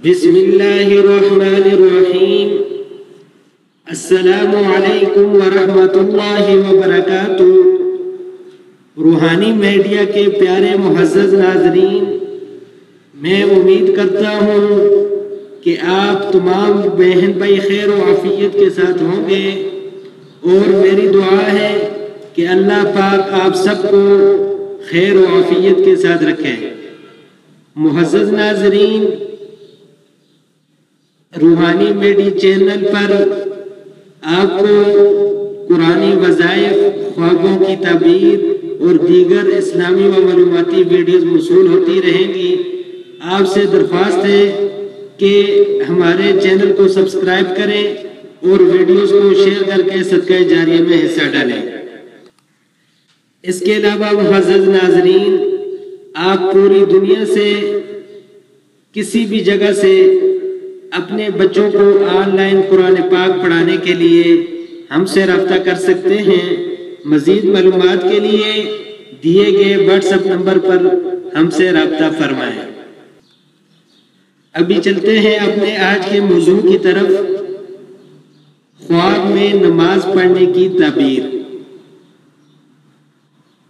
بسم اللہ الرحمن الرحیم۔ السلام علیکم ورحمۃ اللہ وبرکاتہ۔ روحانی میڈیا کے پیارے معزز ناظرین، میں امید کرتا ہوں کہ آپ تمام بہن بھائی خیر و عافیت کے ساتھ ہوں گے، اور میری دعا ہے کہ اللہ پاک آپ سب کو خیر و عافیت کے ساتھ رکھے۔ معزز ناظرین، روحانی میڈیا چینل پر آپ کو قرآنی وظائف، خوابوں کی تعبیر اور دیگر اسلامی و معلوماتی ویڈیوز موصول ہوتی رہیں گی۔ آپ سے درخواست ہے کہ ہمارے چینل کو سبسکرائب کریں اور ویڈیوز کو شیئر کر کے صدقہ جاریہ میں حصہ ڈالیں۔ اس کے علاوہ معزز ناظرین، آپ پوری دنیا سے کسی بھی جگہ سے اپنے بچوں کو آن لائن قرآن پاک پڑھانے کے لیے ہم سے رابطہ کر سکتے ہیں۔ مزید معلومات کے لیے دیے گئے واٹس ایپ نمبر پر ہم سے رابطہ فرمائیں۔ ابھی چلتے ہیں اپنے آج کے موضوع کی طرف، خواب میں نماز پڑھنے کی تعبیر۔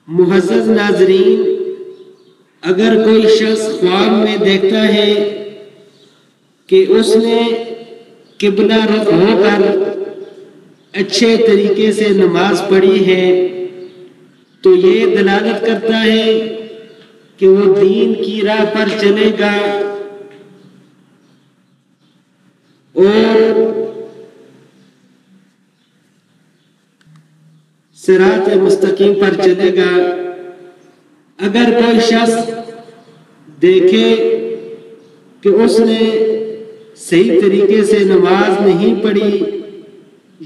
معزز ناظرین، اگر کوئی شخص خواب میں دیکھتا ہے کہ اس نے قبلہ رخ ہو کر اچھے طریقے سے نماز پڑھی ہے، تو یہ دلالت کرتا ہے کہ وہ دین کی راہ پر چلے گا اور صراط مستقیم پر چلے گا۔ اگر کوئی شخص دیکھے کہ اس نے صحیح طریقے سے نماز نہیں پڑھی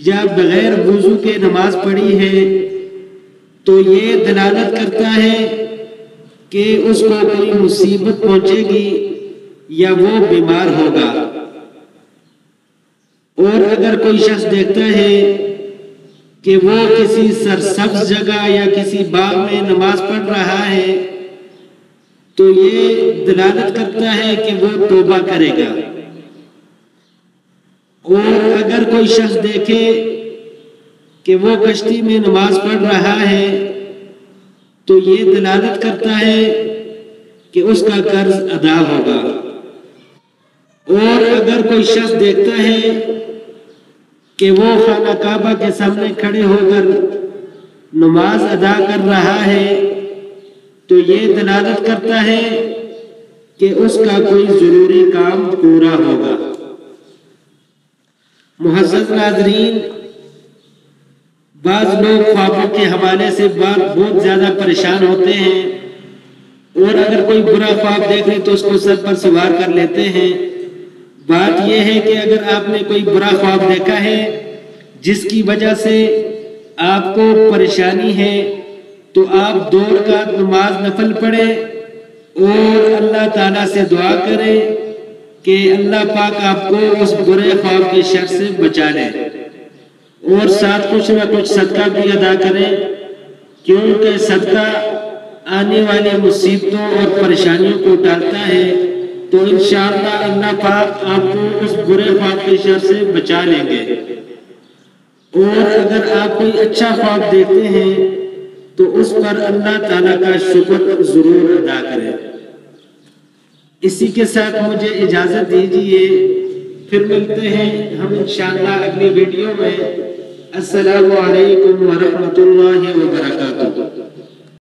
یا بغیر وضو کے نماز پڑھی ہے، تو یہ دلالت کرتا ہے کہ اس کو کوئی مصیبت پہنچے گی یا وہ بیمار ہوگا۔ اور اگر کوئی شخص دیکھتا ہے کہ وہ کسی سرسبز جگہ یا کسی باغ میں نماز پڑھ رہا ہے، تو یہ دلالت کرتا ہے کہ وہ توبہ کرے گا۔ اور اگر کوئی شخص دیکھے کہ وہ کشتی میں نماز پڑھ رہا ہے، تو یہ دلالت کرتا ہے کہ اس کا قرض ادا ہوگا۔ اور اگر کوئی شخص دیکھتا ہے کہ وہ خانہ کعبہ کے سامنے کھڑے ہو کر نماز ادا کر رہا ہے، تو یہ دلالت کرتا ہے کہ اس کا کوئی ضروری کام پورا ہوگا۔ معزز ناظرین، بعض لوگ خوابوں کے حوالے سے بہت زیادہ پریشان ہوتے ہیں، اور اگر کوئی برا خواب دیکھ لے تو اس کو سر پر سوار کر لیتے ہیں۔ بات یہ ہے کہ اگر آپ نے کوئی برا خواب دیکھا ہے جس کی وجہ سے آپ کو پریشانی ہے، تو آپ 2 رکعت نماز نفل پڑھیں اور اللہ تعالیٰ سے دعا کریں کہ اللہ پاک آپ کو اس برے خواب کے شر سے بچا لے، اور ساتھ کچھ نہ کچھ صدقہ بھی ادا کریں، کیونکہ صدقہ آنے والی مصیبتوں اور پریشانیوں کو ٹالتا ہے۔ تو انشاءاللہ اللہ پاک آپ کو اس برے خواب کے شر سے بچا لیں گے۔ اور اگر آپ کوئی اچھا خواب دیکھتے ہیں تو اس پر اللہ تعالیٰ کا شکر ضرور ادا کریں۔ اسی کے ساتھ مجھے اجازت دیجیے، پھر ملتے ہیں ہم انشاءاللہ اگلی ویڈیو میں۔ السلام علیکم ورحمۃ اللہ وبرکاتہ۔